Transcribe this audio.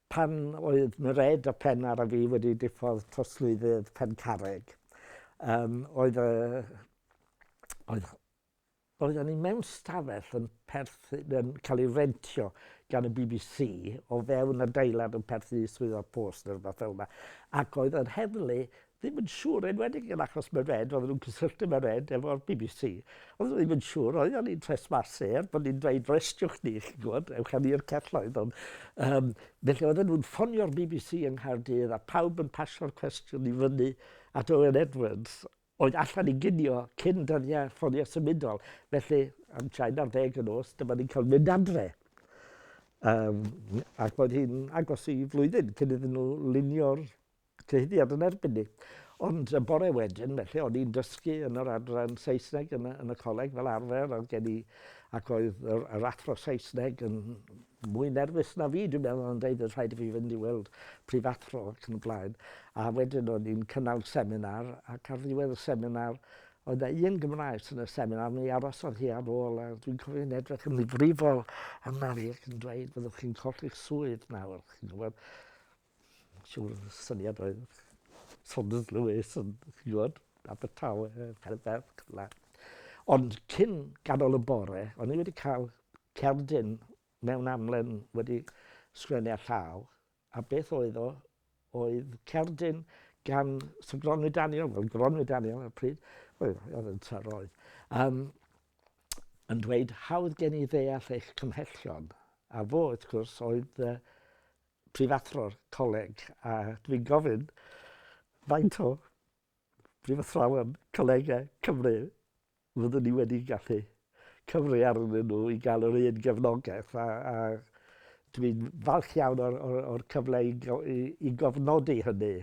pan oedd Ned a Pennar a fi wedi diffodd trosglwyddydd Pencarreg, oedden ni mewn stafell yn cael ei rentio gan y BBC o fewn adeilad yn perthyn i swyddog post neu rhywbeth fel yna. Ac oedd yr heddlu ddim yn siŵr, enwedig yn achos mae Ned, oedden nhw'n cysylltu mae Ned efo'r BBC. Oedden nhw ddim yn siŵr, oedden ni'n tresmasu, bod ni'n dweud restiwch ni, chi'n gwybod, ewch am i'r celloedd. Felly oedden nhw'n ffonio'r BBC yng Nghaerdydd a pawb yn pasio'r cwestiwn i fyny at Owen Edwards, oedd allan i ginio cyn dyddiau ffonio symudol. Felly, am 40 yn nos, dyma ni'n cael mynd adre. Ac oedd hi'n agos i flwyddyn cyn iddyn nhw lunio'r cyhuddiad yn erbyn ni. Ond y bore wedyn, felly, o'n i'n dysgu yn yr adran Saesneg yn y coleg fel arfer, ac oedd yr athro Saesneg yn mwy nerfus na fi, dwi'n meddwl, yn dweud rhaid i fi fynd i weld prifathro ac yn y blaen. A wedyn o'n i'n cynnal seminar, ac ar ddiwedd y seminar, oedd un Gymraes yn y seminar, mi arosodd hi ar ôl, a dwi'n cofio'n edrych yn ddifrifol yna fi ac yn dweud, byddwch chi'n colli'ch swydd nawr, chi'n gwybod. Siwr syniad oedd Saunders Lewis yn, chi'n gwybod, Abertawe, Caerdydd. Ond cyn ganol y bore, o'n i wedi cael cerdyn mewn amlen wedi sgwennu ar llaw, a beth oedd o? Oedd cerdyn gan Sir Gronwy Daniel, fel Gronwy Daniel ar y pryd, oedd yn tyroedd, yn dweud hawdd gen i ddeall eich cymhellion. A fo, wrth gwrs, oedd prifathro'r coleg, a dwi'n gofyn faint o prifathrawon colegau Cymru fyddwn ni wedi gallu cyfri arnyn nhw i gael yr un gefnogaeth, a dwi'n falch iawn o'r cyfle i gofnodi hynny,